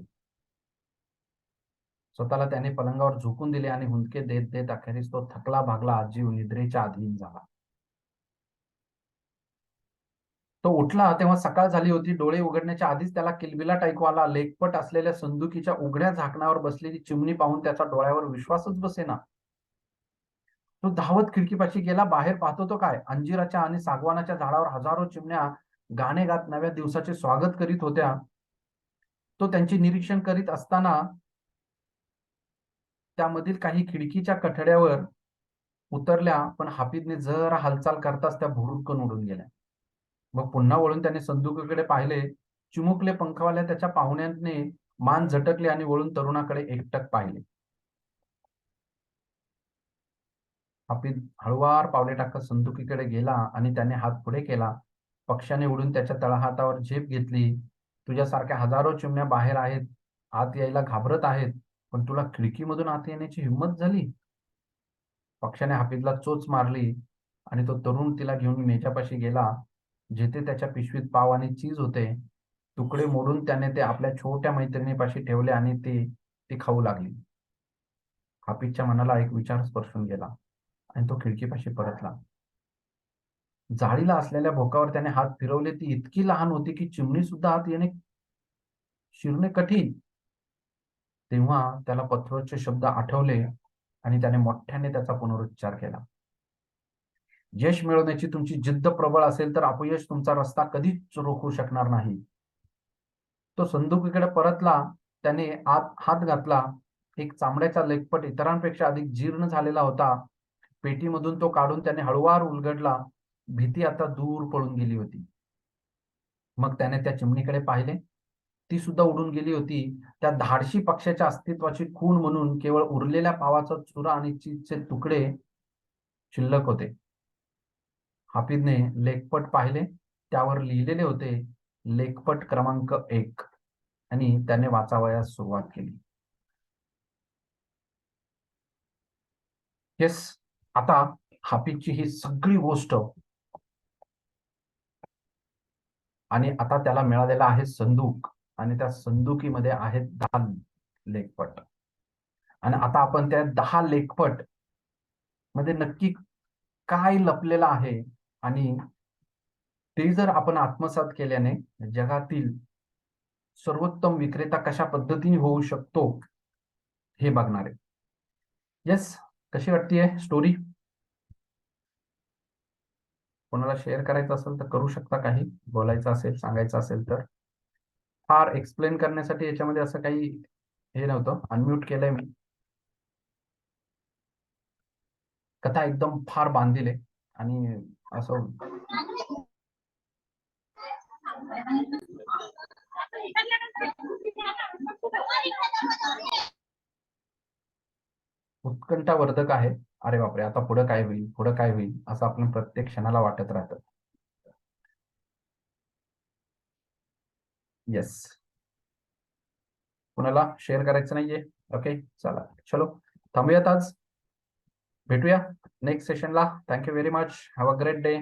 स्वतःला त्याने पलंगावर झोकून दिले आणि हुंदके देत देत अखेरीस तो थकला भागला जीव निद्रेच्या अधीन झाला. तो उठला तेव्हा सकाळ झाली होती. डोळे उघडण्याच्या आधीच त्याला किलबिलाट ऐकू आला. लेकपट असलेल्या संदुकीच्या उघड्या झाकणावर बसलेली चिमणी पाहून त्याच्या डोळ्यावर विश्वासच बसेना. तो धावत खिडकीपाशी गेला. बाहेर पाहतो तो काय, अंजिराच्या आणि सागवानाच्या झाडावर हजारो चिमण्या गाणे गात नव्या दिवसाचे स्वागत करीत होत्या. तो त्यांचे निरीक्षण करीत असताना त्यामधील काही खिडकीच्या कठड्यावर उतरल्या, पण हाफिजने जरा हालचाल करताच त्या भुरुकन उडून गेल्या. मग पुन्हा वळून त्याने संदुकीकडे पाहिले. चिमुकले पंखवाल्या त्याच्या पाहुण्याने मान झटकले आणि वळून तरुणाकडे एकटक पाहिले. हाफिज हळुवार पावले टाकत संदुकीकडे गेला आणि त्याने हात पुढे केला. पक्षाने उडून त्याच्या तळहातावर झेप घेतली. तुझ्यासारख्या हजारो चिमण्या बाहेर आहेत, आत यायला घाबरत आहेत, पण तुला खिडकीमधून आत येण्याची हिंमत झाली. पक्षाने हाफिजला चोच मारली आणि तो तरुण तिला घेऊन मेच्यापाशी गेला, जिथे त्याच्या पिशवीत पाव आणि चीज होते. तुकडे मोडून त्याने ते आपल्या छोट्या मैत्रिणीपाशी ठेवले आणि ती खाऊ लागली. हाफिजच्या मनाला एक विचार स्पर्शून गेला आणि तो खिडकीपाशी परतला. जाळीला असलेल्या भोकावर त्याने हात फिरवले. ती इतकी लहान होती की चिमणी सुद्धा आत येणे शिरणे कठीण. तेव्हा त्याला पत्रोसचे शब्द आठवले आणि त्याने मोठ्याने त्याचा पुनरुच्चार केला, यश मिळवण्याची तुमची जिद्द प्रबळ असेल तर अपयश तुमचा रस्ता कधीच रोखू शकणार नाही. तो संदुकीकडे परतला. त्याने आत हात घातला. एक चामड्याचा लेखपट इतरांपेक्षा अधिक जीर्ण झालेला होता. पेटीमधून तो काढून त्याने हळूवार उलगडला. भीती आता दूर पळून गेली होती. मग त्याने त्या चिमणीकडे पाहिले. ती सुद्धा उडून गेली होती. त्या धाडशी पक्ष्याच्या अस्तित्वाची खूण म्हणून केवळ उरलेल्या पावाचा चुरा आणि चीजचे तुकडे शिल्लक होते. हाफिजने लेखपट पाहिले. त्यावर लिहिलेले होते लेखपट क्रमांक 1 आणि त्याने वाचावयास सुरुवात केली. येस, आता हाफिजची ही सगळी गोष्ट आणि आता त्याला मिळालेला आहे संदूक आणि त्या संदुकीमध्ये आहेत 10 लेखपट आणि आता आपण त्या 10 लेखपट मध्ये नक्की काय लपलेलं आहे आणि ते जर आपण आत्मसात केल्याने जगातील सर्वोत्तम विक्रेता कशा पद्धतीने होऊ शकतो हे बघणार आहे. येस, कशी वाटतेय स्टोरी? कोणाला शेअर करायचं असेल तर करू शकता, काही बोलायचं असेल सांगायचं असेल तर. फार एक्सप्लेन करण्यासाठी याच्यामध्ये असं काही हे नव्हतं. अनम्यूट केलंय मी. कथा एकदम फार बांधील आहे आणि असं उत्कंठावर्धक आहे. अरे बापरे, आता पुढे काय होईल, पुढे काय होईल असं आपण प्रत्येक क्षणाला वाटत राहतं. येस, कुणाला शेअर करायचं नाहीये? ओके, चला चलो थांबूयात आज. भेटूया नेक्स्ट सेशनला. Thank you very much. Have a great day.